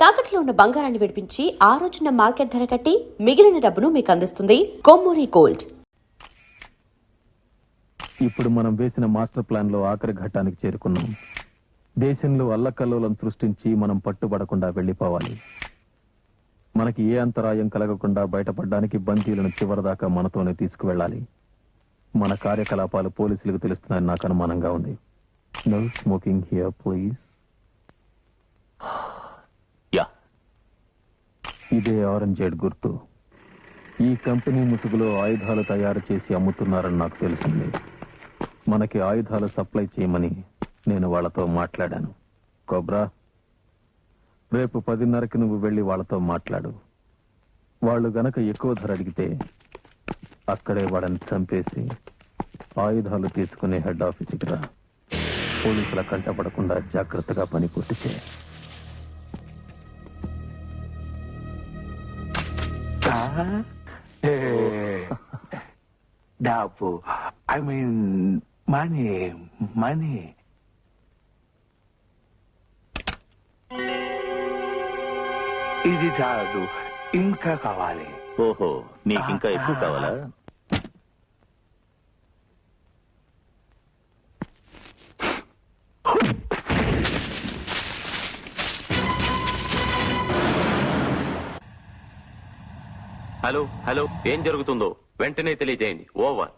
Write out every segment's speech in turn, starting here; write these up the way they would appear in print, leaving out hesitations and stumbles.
తాకట్లో ఉన్న బంగారాన్ని విడిపించి ఆ రోజున మార్కెట్ ధర కట్టి మిగిలిన డబ్బును మీకు అందిస్తుంది కొమ్మూరి గోల్డ్. ఇప్పుడు మనం వేసిన మాస్టర్ ప్లాన్ లో ఆఖరి ఘట్టానికి చేరుకున్నాం. దేశంలో అల్లకల్లోలం సృష్టించి మనం పట్టుబడకుండా వెళ్లిపోవాలి. మనకి ఏ అంతరాయం కలగకుండా బయటపడడానికి బందీలను చివరిదాకా మనతోనే తీసుకువెళ్ళాలి. మన కార్యకలాపాలు పోలీసులకు తెలుస్తున్నాయని నాకు అనుమానంగా ఉంది. No smoking here please. ఇదే ఆరెంజేడ్ గుర్తు. ఈ కంపెనీ ముసుగులో ఆయుధాలు తయారు చేసి అమ్ముతున్నారని నాకు తెలిసింది. మనకి ఆయుధాలు సప్లై చేయమని నేను వాళ్ళతో మాట్లాడాను. కోబ్రా, రేపు 10:30కి నువ్వు వెళ్ళి వాళ్ళతో మాట్లాడు. వాళ్ళు గనక ఎక్కువ ధర అడిగితే అక్కడే వాళ్ళని చంపేసి ఆయుధాలు తీసుకునే హెడ్ ఆఫీస్కి రా. పోలీసుల కంటపడకుండా జాగ్రత్తగా పని పూర్తి చేయి. డబ్బు, ఐ మీన్ మనీ. ఇది చాలు, ఇంకా కావాలి. ఓహో, నీకింకా ఎక్కువ కావాలా? హలో హలో, ఏం జరుగుతుందో వెంటనే తెలియజేయండి. Over.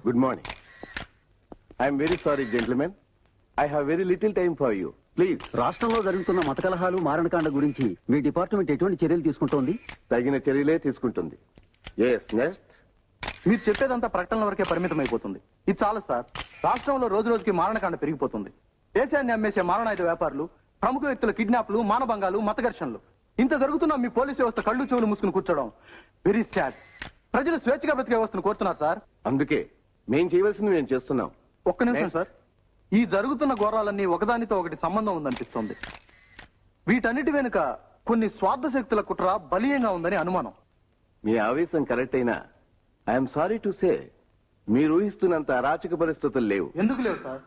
Good morning. I'm very sorry gentlemen, I have very little time for you. Please. రాష్ట్రంలో జరుగుతున్న మత కలహాలు, మారణకాండ గురించి మీ డిపార్ట్మెంట్ ఎటువంటి చర్యలు తీసుకుంటోంది? తగిన చర్యలే తీసుకుంటుంది. నెక్స్ట్. మీరు చెప్పేదంతా ప్రకటనల వరకే పరిమితం అయిపోతుంది. ఇది చాలు సార్. రాష్ట్రంలో రోజు రోజుకి మారణకాండ పెరిగిపోతుంది. దేశాన్ని అమ్మేసే మారణాయుధ వ్యాపారులు, ప్రముఖ వ్యక్తుల కిడ్నాప్లు, మానభంగాలు, మత ఘర్షణలు, ఇంత జరుగుతున్న మీ పోలీసు వ్యవస్థ కళ్ళు చెవులు మూసుకుని కూర్చోవడం వెరీ సాడ్. ప్రజలు స్వేచ్ఛగా బ్రతికే వ్యవస్థను కోరుతున్నారు సార్. అందుకే మేం చేయవలసింది మేము చేస్తున్నాం. ఒక్క నిమిషం సార్. ఈ జరుగుతున్న ఘోరాలన్నీ ఒకదానితో ఒకటి సంబంధం ఉందనిపిస్తోంది. వీటన్నిటి వెనుక కొన్ని స్వార్థ శక్తుల కుట్ర బలీయంగా ఉందని అనుమానం. మీ ఆవేశం కరెక్ట్ అయినా ఐఎమ్ సారీ టు సే మీరు ఊహిస్తున్నంత అరాచక పరిస్థితులు లేవు. ఎందుకు లేవు సార్?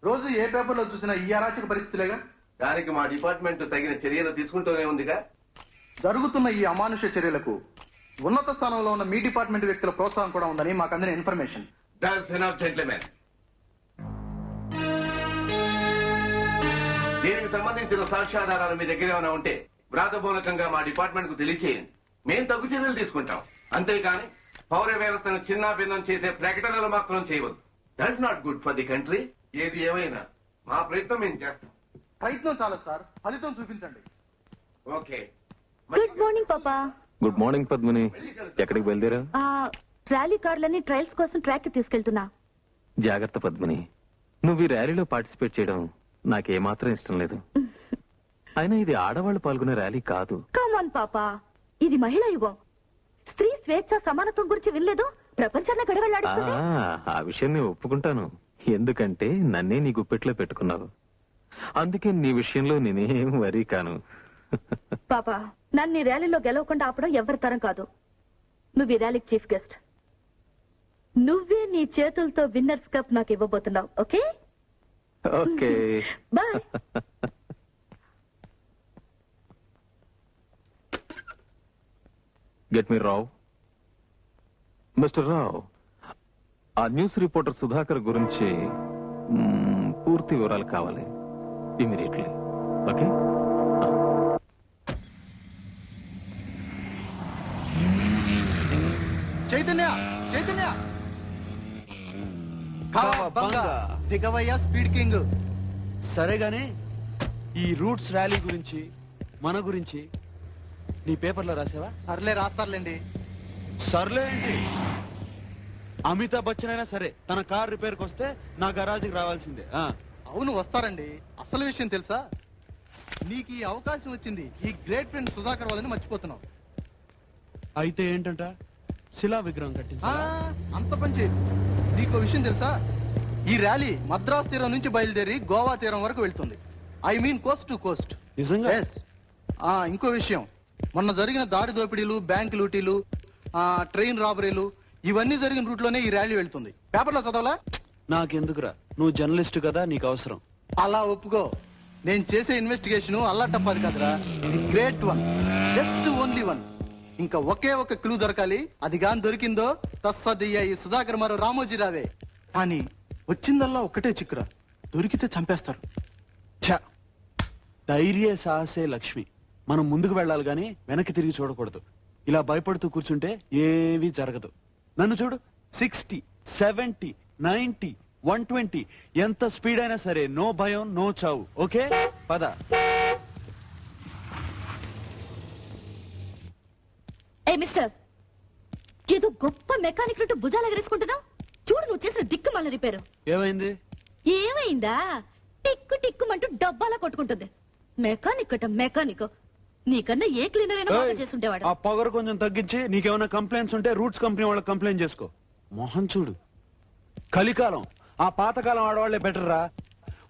రోజు ఏ పేపర్లో చూసినా ఈ అరాచక పరిస్థితులేగా. దానికి మా డిపార్ట్మెంట్ తగిన చర్యలు తీసుకుంటూనే ఉందిగా. జరుగుతున్న ఈ అమానుష చర్యలకు ఉన్నత స్థానంలో ఉన్న మీ డిపార్ట్మెంట్ వ్యక్తుల ప్రోత్సాహం కూడా ఉందని మాకు అందిన ఇన్ఫర్మేషన్. దీనికి సంబంధించిన సాక్ష్యాధారాలు మీ దగ్గర ఏమైనా ఉంటే వ్రాతపూర్వకంగా మా డిపార్ట్మెంట్ కు తెలియచేయండి. మేం తగు చర్యలు తీసుకుంటాం. అంతేకాని పౌర వ్యవస్థను చిన్నాభిన్నం చేసే ప్రకటనలు మాత్రం చేయవద్దు. That's not good for the country. ఏది ఏమైనా మా ప్రయత్నం మేము చేస్తాం. ప్రయత్నం చాలా సార్, ఫలితం చూపించండి. ఓకే. గుడ్ మార్నింగ్ పాపా. Good morning Padmini. ఎక్కడికి బయలుదేరా? ర్యాలీ కార్లని ట్రయల్స్ కోసం ట్రాక్ కి తీసుకెళ్తున్నా. జాగ్రత్త పద్మిని, నువ్వు ఈ ర్యాలీలో పార్టిసిపేట్ చేయడం నాకేమాత్రం ఇష్టం లేదు. అయినా ఇది ఆడవాళ్ళు పాల్గొనే ర్యాలీ కాదు. కమాన్ పాపా, ఇది మహిళా యుగం. స్త్రీ స్వేచ్ఛ సమానత్వం గురించి వినలేదు? ప్రపంచాన్ని గడవలాడిస్తుంది. ఆ విషయం నేను ఒప్పుకుంటాను. ఎందుకంటే నన్నే నీ గుప్పెట్లో పెట్టుకున్నావు. అందుకే నీ విషయంలో నేనేం వరీ కాను. పాపా, నన్ను ఈ ర్యాలీలో గెలవకుండా ఆపడం ఎవరి తరం కాదు. నువ్వు ఈ ర్యాలీకి చీఫ్ గెస్ట్. నువ్వే నీ చేతులతో విన్నర్స్ కప్ నాకు ఇవ్వబోతున్నావు. Okay okay, bye. Get me Rao. Mister Rao, ఆ న్యూస్ రిపోర్టర్ సుధాకర్ గురించి పూర్తి వివరాలు కావాలి ఇమీడియట్లీ. ఓకే? చైతన్య, చైతన్య, దిగవయ్యా స్పీడ్ కింగ్. సరే గాని ఈ రూట్స్ ర్యాలీ గురించి మన గురించి నీ పేపర్లో రాసావా? సర్లే రాస్తారులేండి. సర్లే ఏంటి, అమితాబ్ బచ్చన్ అయినా సరే తన కార్ రిపేర్ కి వస్తే నా గరాజ్కి రావాల్సిందే. అవును వస్తారండి. అసలు విషయం తెలుసా, నీకు ఈ అవకాశం వచ్చింది ఈ గ్రేట్ ఫ్రెండ్ సుధాకర్ వాళ్ళని మర్చిపోతున్నావు. అయితే ఏంటంట, శిలా విగ్రహం కట్టించా? అంత పని చేయదు. నీకో విషయం తెలుసా, ఈ ర్యాలీ మద్రాస్ తీరం నుంచి బయలుదేరి గోవా తీరం వరకు వెళ్తుంది. I mean Coast to Coast. నిజంగా? ఇంకో విషయం, మొన్న జరిగిన దారి దోపిడీలు, బ్యాంక్ లూటీలు, ట్రైన్ రాబరీలు ఇవన్నీ జరిగిన రూట్ లోనే ఈ ర్యాలీ వెళ్తుంది. పేపర్లో చదవాలా? నాకెందుకురా, నువ్వు జర్నలిస్ట్ కదా, నీకు అవసరం. అలా ఒప్పుకో. నేను చేసే ఇన్వెస్టిగేషన్ అల్లాటప్పది కాదురా, great one, just only one. ఇంకా ఒకే ఒక క్లూ దొరకాలి. అది గాని దొరికిందో తస్సదియ్య ఈ సుధాకర్ మరో రామోజీ రావే. కానీ వచ్చిందల్లా ఒక్కటే చిక్కురా, దొరికితే చంపేస్తారు. ఛ! ధైర్య సాహసే లక్ష్మి. మనం ముందుకు వెళ్ళాలి గాని వెనక్కి తిరిగి చూడకూడదు. ఇలా భయపడుతూ కూర్చుంటే ఏమీ జరగదు. నన్ను చూడు, 60, 70, 90, 120 ఎంత స్పీడ్ అయినా సరే నో భయం, నో చావు. ఓకే పద. ఏ మిస్టర్, ఏదో గొప్ప మెకానిక్ రుట్టు భుజాలు ఎగరేసుకుంటున్నావు. చూడు నువ్వు చేసిన దిక్కు మళ్ళీ రిపేరు. ఏమైంది? ఏమైందా? టిక్కు టిక్కుమంటూ డబ్బాలా కొట్టుకుంటుంది. మెకానిక్ అట మెకానిక్. నీకన్నా ఏ క్లీనర్ అయినా బాగా చేసుంటేవాడు. ఆ పొగరు కొంచెం తగ్గించి నీకేమైనా కంప్లైంట్స్ ఉంటే రూట్స్ కంపెనీ వాళ్ళకి కంప్లైంట్ చేసుకో. మోహన్ చూడు, కలికాలం ఆ పాతకాలం ఆడవాళ్లే బెటర్ రా.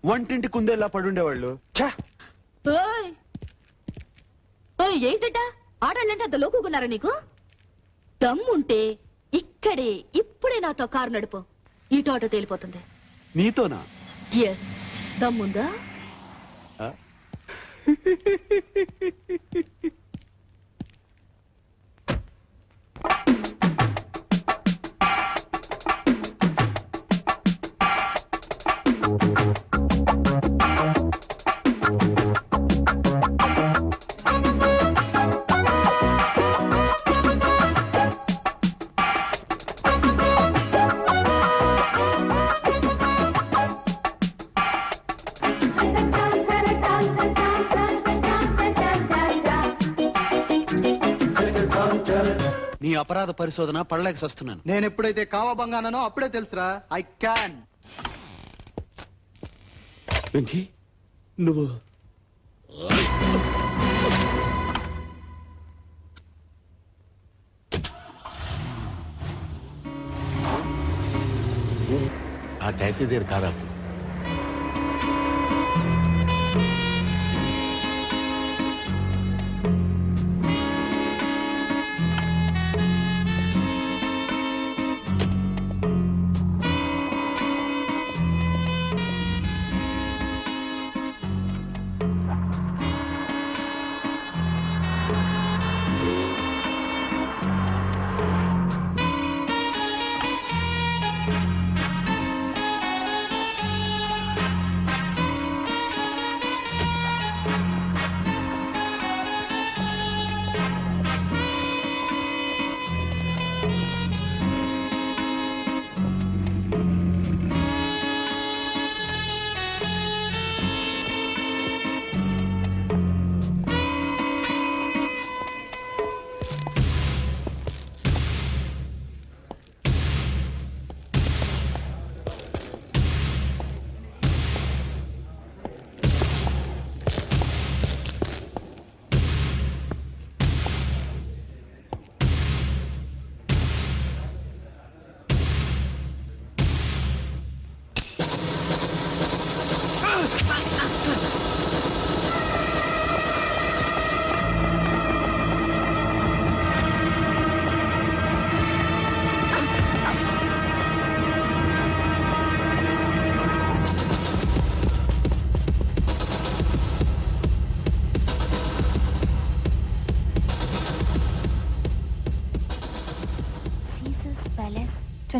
వంటింటి కుందేలా పడుండేవాళ్ళు. ఏంటట ఆడాళ్ళంటే అంత లోకున్నారా నీకు? దమ్ముంటే ఇక్కడే ఇప్పుడే నాతో కారు నడుపు. ఇటు ఆటో తేలిపోతుంది. నీతోనా? ఎస్, దమ్ముందా? నీ అపరాధ పరిశోధన పడలేక వస్తున్నాను. నేను ఎప్పుడైతే కావబంగానో అప్పుడే తెలుసురా, ఐ క్యాన్. వెంకీ నువ్వు आप ऐसी देर खा रहा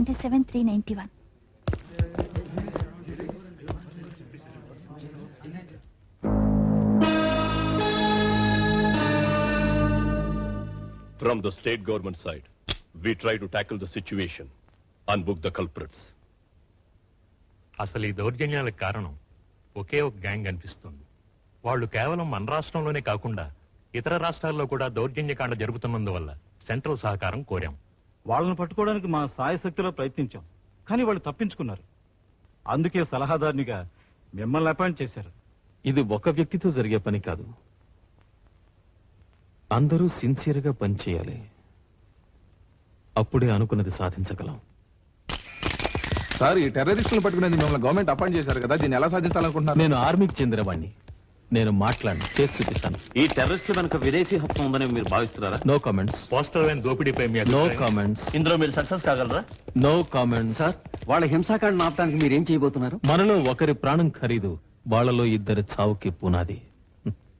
27,391. From the state government side, we try to tackle the situation and book the culprits. అసలు ఈ దౌర్జన్యాలకు కారణం ఒకే ఒక గ్యాంగ్ అనిపిస్తుంది. వాళ్ళు కేవలం మన రాష్ట్రంలోనే కాకుండా ఇతర రాష్ట్రాల్లో కూడా దౌర్జన్యకాండ జరుగుతున్నందువల్ల సెంట్రల్ సహకారం కోరాం. వాళ్ళని పట్టుకోవడానికి మా సాయశక్తిలో ప్రయత్నించాం, కానీ వాళ్ళు తప్పించుకున్నారు. అందుకే సలహాదారునిగా మిమ్మల్ని అపాయింట్ చేశారు. ఇది ఒక వ్యక్తితో జరిగే పని కాదు. అందరూ సిన్సియర్గా పనిచేయాలి. అప్పుడే అనుకున్నది సాధించగలం. సార్, ఈ టెర్రరిస్టులను పట్టుకునేది మిమ్మల్ని గవర్నమెంట్ అపాయింట్ చేశారు కదా, దీన్ని ఎలా సాధించాలనుకుంటున్నారు? నేను ఆర్మీకి చెందినవాణ్ణి. నేను మాట్లాడి చేసి చూపిస్తాను. ఈ టెర్రరిస్టుల వెనుక విదేశీ హస్తం ఉందని మీరు భావిస్తున్నారా? No comments. పోస్టల్ వ్యాన్ దోపిడీపై మీ నో అభిప్రాయం? కామెంట్స్. ఇందులో మీరు సక్సెస్ కాగలరా? No comments. సార్, వాళ్ళ హింసాకాండను ఆపడానికి మీరేం చేయబోతున్నారు? మనలో ఒకరి ప్రాణం ఖరీదు, వాళ్ళలో ఇద్దరి చావుకి పునాది.